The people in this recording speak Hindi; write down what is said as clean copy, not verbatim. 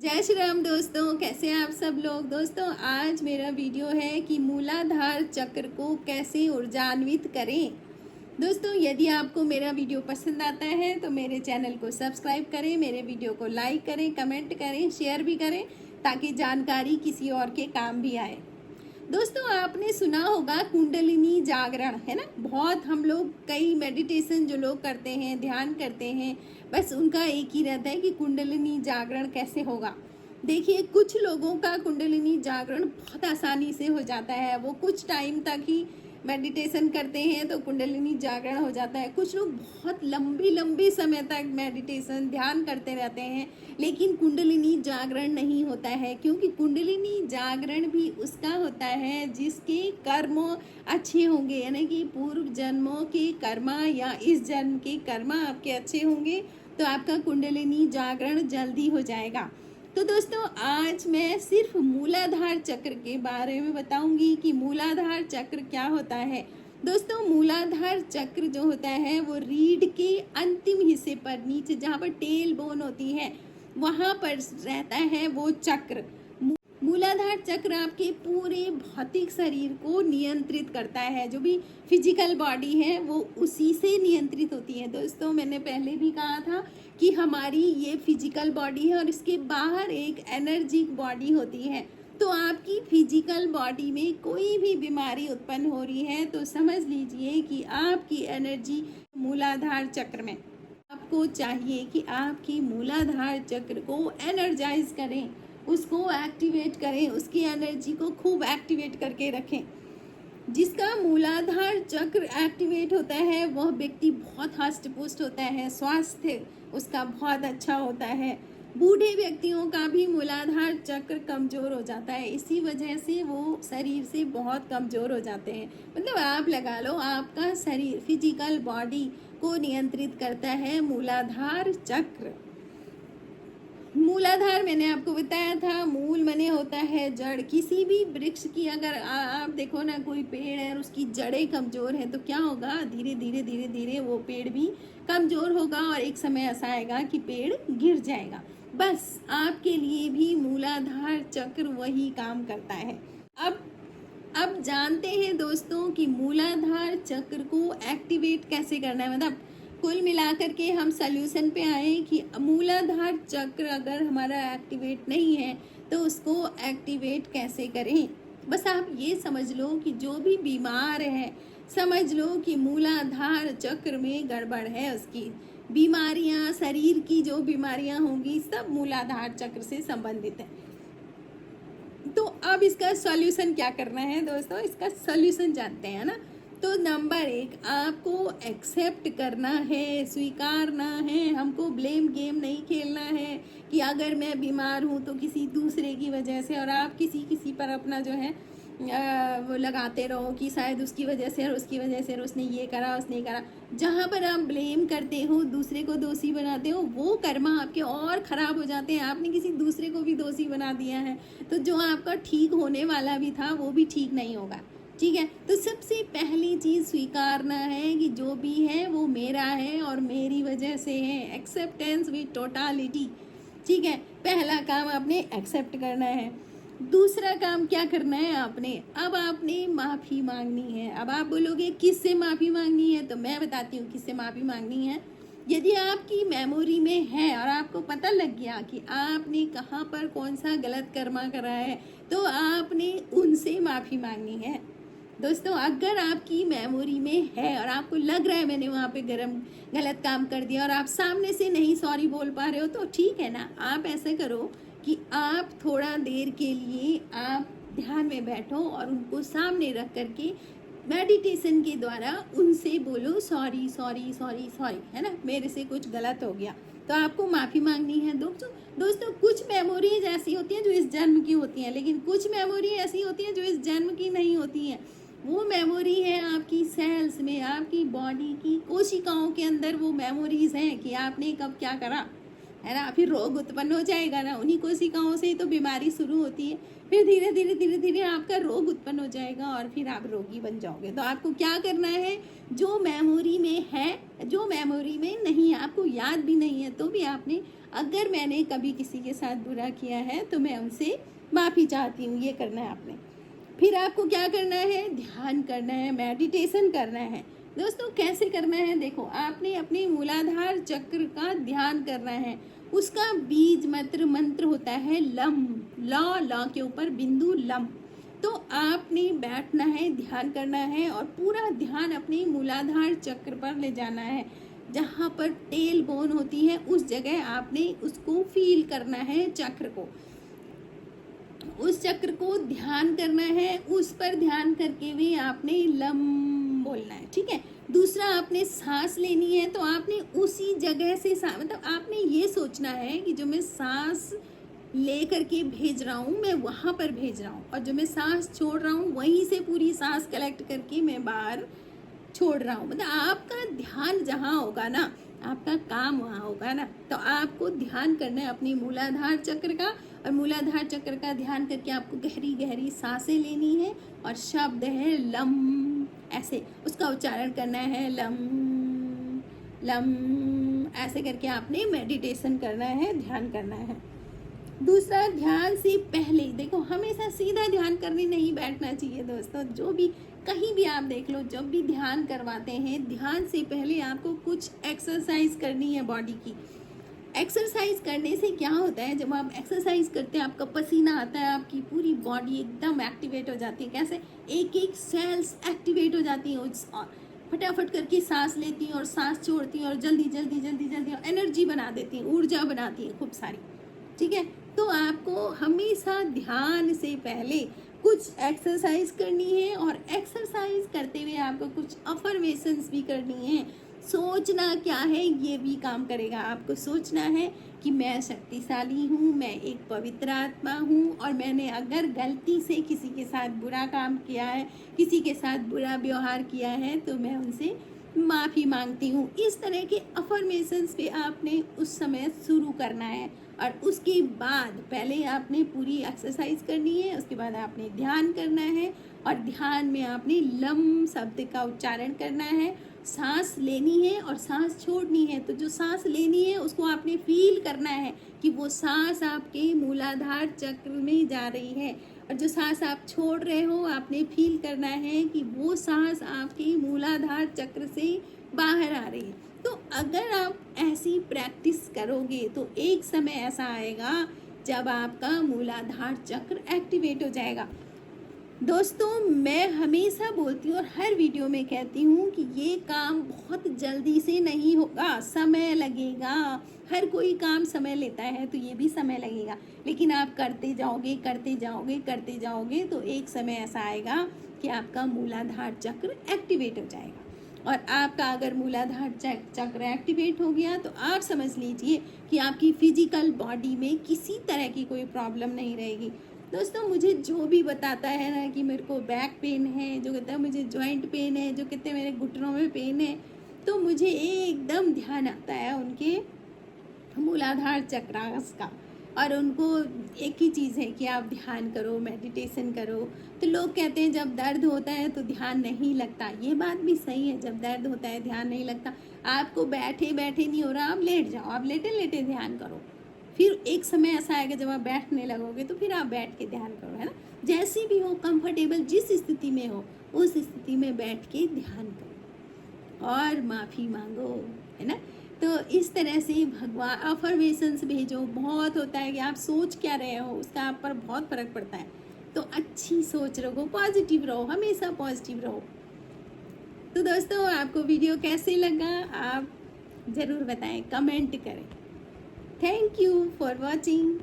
जय श्री राम दोस्तों, कैसे हैं आप सब लोग। दोस्तों आज मेरा वीडियो है कि मूलाधार चक्र को कैसे ऊर्जान्वित करें। दोस्तों यदि आपको मेरा वीडियो पसंद आता है तो मेरे चैनल को सब्सक्राइब करें, मेरे वीडियो को लाइक करें, कमेंट करें, शेयर भी करें ताकि जानकारी किसी और के काम भी आए। दोस्तों आपने सुना होगा कुंडलिनी जागरण, है ना। बहुत हम लोग कई मेडिटेशन जो लोग करते हैं, ध्यान करते हैं, बस उनका एक ही रहता है कि कुंडलिनी जागरण कैसे होगा। देखिए कुछ लोगों का कुंडलिनी जागरण बहुत आसानी से हो जाता है, वो कुछ टाइम तक ही मेडिटेशन करते हैं तो कुंडलिनी जागरण हो जाता है। कुछ लोग बहुत लंबे समय तक मेडिटेशन ध्यान करते रहते हैं लेकिन कुंडलिनी जागरण नहीं होता है, क्योंकि कुंडलिनी जागरण भी उसका होता है जिसके कर्म अच्छे होंगे, यानी कि पूर्व जन्मों के कर्मा या इस जन्म के कर्मा आपके अच्छे होंगे तो आपका कुंडलिनी जागरण जल्दी हो जाएगा। तो दोस्तों आज मैं सिर्फ मूलाधार चक्र के बारे में बताऊंगी कि मूलाधार चक्र क्या होता है। दोस्तों मूलाधार चक्र जो होता है वो रीढ़ के अंतिम हिस्से पर नीचे जहाँ पर टेल बोन होती है वहाँ पर रहता है वो चक्र। मूलाधार चक्र आपके पूरे भौतिक शरीर को नियंत्रित करता है, जो भी फिजिकल बॉडी है वो उसी से नियंत्रित होती है। दोस्तों मैंने पहले भी कहा था कि हमारी ये फिजिकल बॉडी है और इसके बाहर एक एनर्जिक बॉडी होती है। तो आपकी फिजिकल बॉडी में कोई भी बीमारी उत्पन्न हो रही है तो समझ लीजिए कि आपकी एनर्जी मूलाधार चक्र में। आपको चाहिए कि आपकी मूलाधार चक्र को एनर्जाइज करें, उसको एक्टिवेट करें, उसकी एनर्जी को खूब एक्टिवेट करके रखें। जिसका मूलाधार चक्र एक्टिवेट होता है वह व्यक्ति बहुत हष्ट पुष्ट होता है, स्वास्थ्य उसका बहुत अच्छा होता है। बूढ़े व्यक्तियों का भी मूलाधार चक्र कमज़ोर हो जाता है, इसी वजह से वो शरीर से बहुत कमज़ोर हो जाते हैं। मतलब आप लगा लो आपका शरीर फिजिकल बॉडी को नियंत्रित करता है मूलाधार चक्र। मूलाधार मैंने आपको बताया था, मूल मने होता है जड़। किसी भी वृक्ष की अगर आप देखो ना, कोई पेड़ है और उसकी जड़ें कमज़ोर है तो क्या होगा, धीरे धीरे वो पेड़ भी कमज़ोर होगा और एक समय ऐसा आएगा कि पेड़ गिर जाएगा। बस आपके लिए भी मूलाधार चक्र वही काम करता है। अब जानते हैं दोस्तों कि मूलाधार चक्र को एक्टिवेट कैसे करना है। मतलब कुल मिलाकर के हम सल्यूशन पे आए कि मूलाधार चक्र अगर हमारा एक्टिवेट नहीं है तो उसको एक्टिवेट कैसे करें। बस आप ये समझ लो कि जो भी बीमार है समझ लो कि मूलाधार चक्र में गड़बड़ है, उसकी बीमारियां, शरीर की जो बीमारियां होंगी सब मूलाधार चक्र से संबंधित है। तो अब इसका सॉल्यूशन क्या करना है दोस्तों, इसका सॉल्यूशन जानते हैं ना। तो नंबर 1 आपको एक्सेप्ट करना है, स्वीकारना है। हमको ब्लेम गेम नहीं खेलना है कि अगर मैं बीमार हूँ तो किसी दूसरे की वजह से, और आप किसी पर अपना जो है वो लगाते रहो कि शायद उसकी वजह से और उसकी वजह से और उसने ये करा उसने करा। जहाँ पर आप ब्लेम करते हो, दूसरे को दोषी बनाते हो, वो कर्मा आपके और ख़राब हो जाते हैं। आपने किसी दूसरे को भी दोषी बना दिया है तो जो आपका ठीक होने वाला भी था वो भी ठीक नहीं होगा। ठीक है, तो सबसे पहली चीज़ स्वीकारना है कि जो भी है वो मेरा है और मेरी वजह से है। Acceptance with totality. ठीक है, पहला काम आपने एक्सेप्ट करना है। दूसरा काम क्या करना है आपने, अब आपने माफ़ी मांगनी है। अब आप बोलोगे किससे माफ़ी मांगनी है, तो मैं बताती हूँ किससे माफ़ी मांगनी है। यदि आपकी मेमोरी में है और आपको पता लग गया कि आपने कहाँ पर कौन सा गलत कर्मा करा है तो आपने उनसे माफ़ी मांगनी है। दोस्तों अगर आपकी मेमोरी में है और आपको लग रहा है मैंने वहाँ पे गलत काम कर दिया और आप सामने से नहीं सॉरी बोल पा रहे हो तो ठीक है ना, आप ऐसे करो कि आप थोड़ा देर के लिए आप ध्यान में बैठो और उनको सामने रख करके मेडिटेशन के द्वारा उनसे बोलो सॉरी सॉरी सॉरी सॉरी, है ना, मेरे से कुछ गलत हो गया। तो आपको माफ़ी मांगनी है। दोस्तों कुछ मेमोरीज ऐसी होती हैं जो इस जन्म की होती हैं, लेकिन कुछ मेमोरी ऐसी होती हैं जो इस जन्म की नहीं होती हैं। वो मेमोरी है आपकी सेल्स में, आपकी बॉडी की कोशिकाओं के अंदर वो मेमोरीज हैं कि आपने कब क्या करा। है ना, फिर रोग उत्पन्न हो जाएगा ना, उन्हीं कोशिकाओं से ही तो बीमारी शुरू होती है। फिर धीरे धीरे धीरे धीरे आपका रोग उत्पन्न हो जाएगा और फिर आप रोगी बन जाओगे। तो आपको क्या करना है, जो मेमोरी में है, जो मेमोरी में नहीं, आपको याद भी नहीं है तो भी आपने, अगर मैंने कभी किसी के साथ बुरा किया है तो मैं उनसे माफ़ी चाहती हूँ, ये करना है आपने। फिर आपको क्या करना है, ध्यान करना है, मेडिटेशन करना है। दोस्तों कैसे करना है, देखो आपने अपने मूलाधार चक्र का ध्यान करना है। उसका बीज मंत्र होता है लम, लॉ के ऊपर बिंदु लम। तो आपने बैठना है, ध्यान करना है और पूरा ध्यान अपने मूलाधार चक्र पर ले जाना है। जहाँ पर टेल बोन होती है उस जगह आपने उसको फील करना है, चक्र को, उस चक्र को ध्यान करना है। उस पर ध्यान करके भी आपने लम बोलना है, ठीक है। दूसरा आपने सांस लेनी है, तो आपने उसी जगह से मतलब आपने ये सोचना है कि जो मैं सांस ले करके भेज रहा हूँ मैं वहाँ पर भेज रहा हूँ, और जो मैं सांस छोड़ रहा हूँ वहीं से पूरी सांस कलेक्ट करके मैं बाहर छोड़ रहा हूँ। मतलब आपका ध्यान जहाँ होगा ना, आपका काम वहाँ होगा ना। तो आपको ध्यान करना है अपनी मूलाधार चक्र का, और मूलाधार चक्र का ध्यान करके आपको गहरी गहरी सांसें लेनी है और शब्द है लम, ऐसे उसका उच्चारण करना है, लम लम, ऐसे करके आपने मेडिटेशन करना है, ध्यान करना है। दूसरा, ध्यान से पहले देखो हमेशा सीधा ध्यान करने नहीं बैठना चाहिए दोस्तों। जो भी कहीं भी आप देख लो, जब भी ध्यान करवाते हैं, ध्यान से पहले आपको कुछ एक्सरसाइज करनी है बॉडी की। एक्सरसाइज करने से क्या होता है, जब आप एक्सरसाइज करते हैं आपका पसीना आता है, आपकी पूरी बॉडी एकदम एक्टिवेट हो जाती है। कैसे, एक एक सेल्स एक्टिवेट हो जाती है और फटाफट करके सांस लेती हैं और सांस छोड़ती हैं और जल्दी जल्दी जल्दी जल्दी एनर्जी बना देती हैं, ऊर्जा बनाती हैं खूब सारी, ठीक है। तो आपको हमेशा ध्यान से पहले कुछ एक्सरसाइज करनी है, और एक्सरसाइज करते हुए आपको कुछ अफर्मेशंस भी करनी है। सोचना क्या है, ये भी काम करेगा। आपको सोचना है कि मैं शक्तिशाली हूँ, मैं एक पवित्र आत्मा हूँ, और मैंने अगर गलती से किसी के साथ बुरा काम किया है, किसी के साथ बुरा व्यवहार किया है, तो मैं उनसे माफ़ी मांगती हूँ। इस तरह के अफर्मेशंस पे आपने उस समय शुरू करना है, और उसके बाद पहले आपने पूरी एक्सरसाइज करनी है, उसके बाद आपने ध्यान करना है, और ध्यान में आपने लम शब्द का उच्चारण करना है, सांस लेनी है और सांस छोड़नी है। तो जो सांस लेनी है उसको आपने फील करना है कि वो सांस आपके मूलाधार चक्र में जा रही है, और जो सांस आप छोड़ रहे हो आपने फील करना है कि वो सांस आपके मूलाधार चक्र से बाहर आ रही है। तो अगर आप ऐसी प्रैक्टिस करोगे तो एक समय ऐसा आएगा जब आपका मूलाधार चक्र एक्टिवेट हो जाएगा। दोस्तों मैं हमेशा बोलती हूँ और हर वीडियो में कहती हूँ कि ये काम बहुत जल्दी से नहीं होगा, समय लगेगा। हर कोई काम समय लेता है, तो ये भी समय लगेगा, लेकिन आप करते जाओगे करते जाओगे करते जाओगे तो एक समय ऐसा आएगा कि आपका मूलाधार चक्र एक्टिवेट हो जाएगा। और आपका अगर मूलाधार चक्र एक्टिवेट हो गया तो आप समझ लीजिए कि आपकी फिजिकल बॉडी में किसी तरह की कोई प्रॉब्लम नहीं रहेगी। दोस्तों मुझे जो भी बताता है ना कि मेरे को बैक पेन है, जो कहता है मुझे जॉइंट पेन है, जो कहते हैं मेरे घुटनों में पेन है, तो मुझे एकदम ध्यान आता है उनके मूलाधार चक्रास का। और उनको एक ही चीज़ है कि आप ध्यान करो, मेडिटेशन करो। तो लोग कहते हैं जब दर्द होता है तो ध्यान नहीं लगता, ये बात भी सही है, जब दर्द होता है ध्यान नहीं लगता। आपको बैठे बैठे नहीं हो रहा, आप लेट जाओ, आप लेटे लेटे ध्यान करो। फिर एक समय ऐसा आएगा जब आप बैठने लगोगे तो फिर आप बैठ के ध्यान करो, है ना। जैसे भी हो, कंफर्टेबल जिस स्थिति में हो उस स्थिति में बैठ के ध्यान करो और माफ़ी मांगो, है ना। तो इस तरह से भगवान अफर्मेशंस भेजो। बहुत होता है कि आप सोच क्या रहे हो उसका आप पर बहुत फ़र्क पड़ता है। तो अच्छी सोच रखो, पॉजिटिव रहो, हमेशा पॉजिटिव रहो। तो दोस्तों आपको वीडियो कैसे लगा आप ज़रूर बताएं, कमेंट करें। Thank you for watching.